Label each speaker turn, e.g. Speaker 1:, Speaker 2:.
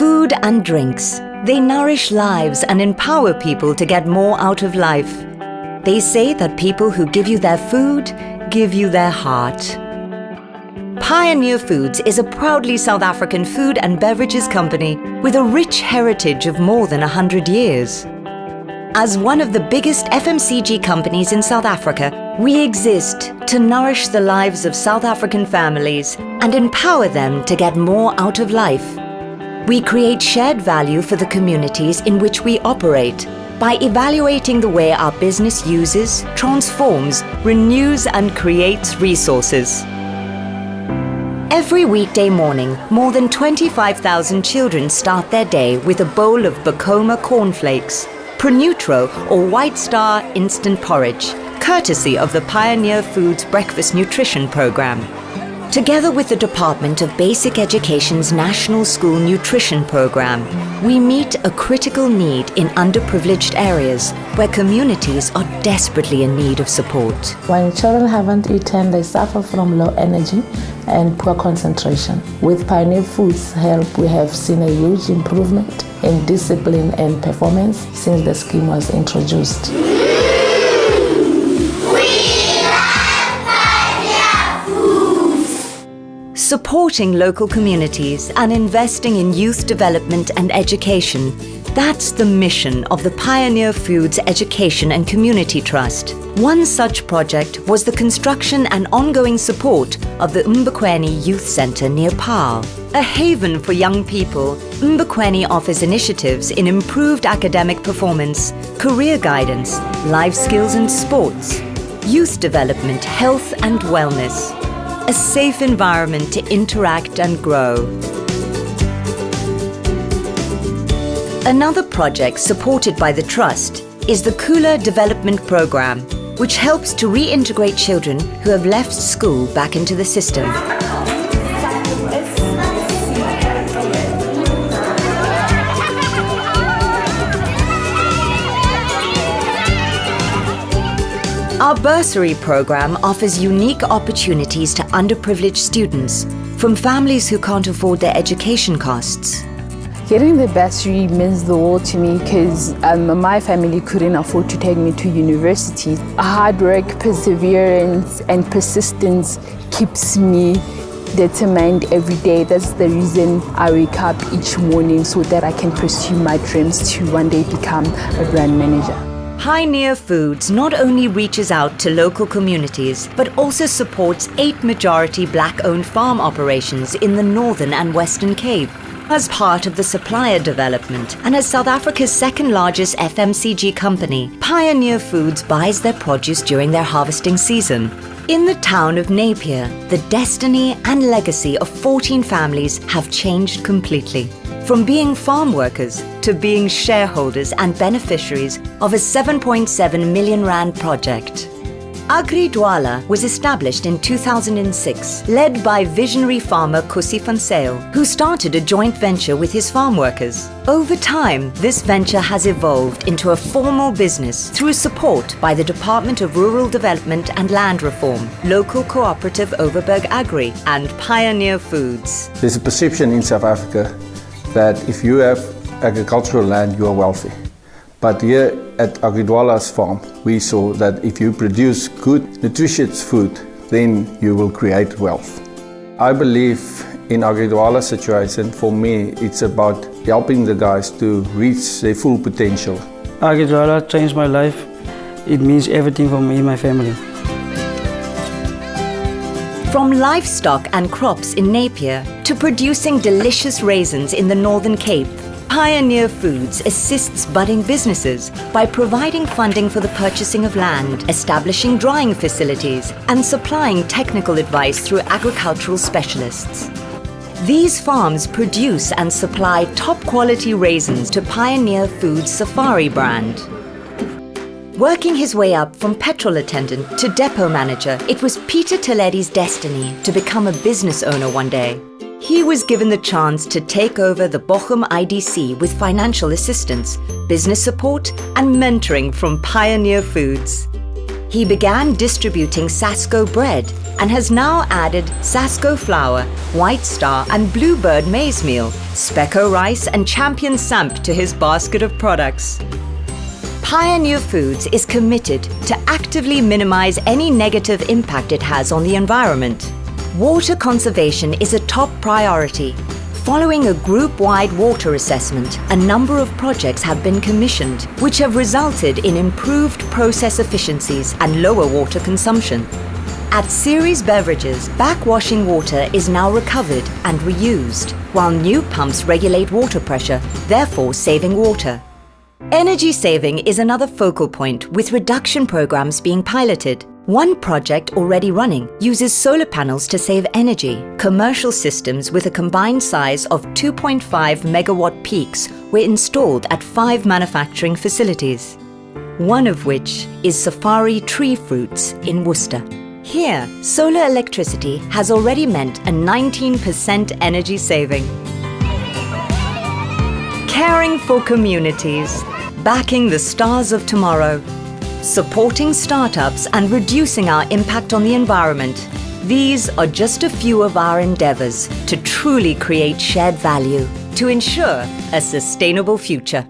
Speaker 1: Food and drinks. They nourish lives and empower people to get more out of life. They say that people who give you their food, give you their heart. Pioneer Foods is a proudly South African food and beverages company with a rich heritage of more than 100 years. As one of the biggest FMCG companies in South Africa, we exist to nourish the lives of South African families and empower them to get more out of life. We create shared value for the communities in which we operate by evaluating the way our business uses, transforms, renews and creates resources. Every weekday morning, more than 25,000 children start their day with a bowl of Bokoma cornflakes, Pronutro or White Star instant porridge, courtesy of the Pioneer Foods Breakfast Nutrition Program. Together with the Department of Basic Education's National School Nutrition Program, we meet a critical need in underprivileged areas where communities are desperately in need of support.
Speaker 2: When children haven't eaten, they suffer from low energy and poor concentration. With Pioneer Foods' help, we have seen a huge improvement in discipline and performance since the scheme was introduced.
Speaker 1: Supporting local communities and investing in youth development and education, that's the mission of the Pioneer Foods Education and Community Trust. One such project was the construction and ongoing support of the Mbekweni Youth Centre near Paarl. A haven for young people, Mbekweni offers initiatives in improved academic performance, career guidance, life skills and sports, youth development, health and wellness. A safe environment to interact and grow. Another project supported by the Trust is the Kula Development Program, which helps to reintegrate children who have left school back into the system. Our bursary program offers unique opportunities to underprivileged students from families who can't afford their education costs.
Speaker 3: Getting the bursary means the world to me because my family couldn't afford to take me to university. Hard work, perseverance and persistence keeps me determined every day. That's the reason I wake up each morning so that I can pursue my dreams to one day become a brand manager.
Speaker 1: Pioneer Foods not only reaches out to local communities, but also supports 8 majority black-owned farm operations in the Northern and Western Cape. As part of the supplier development and as South Africa's second largest FMCG company, Pioneer Foods buys their produce during their harvesting season. In the town of Napier, the destiny and legacy of 14 families have changed completely. From being farm workers to being shareholders and beneficiaries of a 7.7 million rand project. Agri Dwala was established in 2006, led by visionary farmer Kusi van Sail, who started a joint venture with his farm workers. Over time, this venture has evolved into a formal business through support by the Department of Rural Development and Land Reform, local cooperative Overberg Agri, and Pioneer Foods.
Speaker 4: There's a perception in South Africa that if you have agricultural land, you are wealthy. But here at Agridwala's farm, we saw that if you produce good, nutritious food, then you will create wealth. I believe in Agridwala's situation, for me, it's about helping the guys to reach their full potential.
Speaker 5: Agridwala changed my life. It means everything for me and my family.
Speaker 1: From livestock and crops in Napier to producing delicious raisins in the Northern Cape, Pioneer Foods assists budding businesses by providing funding for the purchasing of land, establishing drying facilities, and supplying technical advice through agricultural specialists. These farms produce and supply top-quality raisins to Pioneer Foods' Safari brand. Working his way up from petrol attendant to depot manager, it was Peter Teledi's destiny to become a business owner one day. He was given the chance to take over the Bochum IDC with financial assistance, business support and mentoring from Pioneer Foods. He began distributing Sasco bread and has now added Sasco flour, White Star and Bluebird maize meal, Specco rice and Champion Samp to his basket of products. Pioneer Foods is committed to actively minimize any negative impact it has on the environment. Water conservation is a top priority. Following a group-wide water assessment, a number of projects have been commissioned, which have resulted in improved process efficiencies and lower water consumption. At Ceres Beverages, backwashing water is now recovered and reused, while new pumps regulate water pressure, therefore saving water. Energy saving is another focal point, with reduction programs being piloted. One project already running uses solar panels to save energy. Commercial systems with a combined size of 2.5 megawatt peaks were installed at 5 manufacturing facilities, one of which is Safari Tree Fruits in Worcester. Here, solar electricity has already meant a 19% energy saving. Caring for communities, backing the stars of tomorrow, supporting startups and reducing our impact on the environment. These are just a few of our endeavors to truly create shared value to ensure a sustainable future.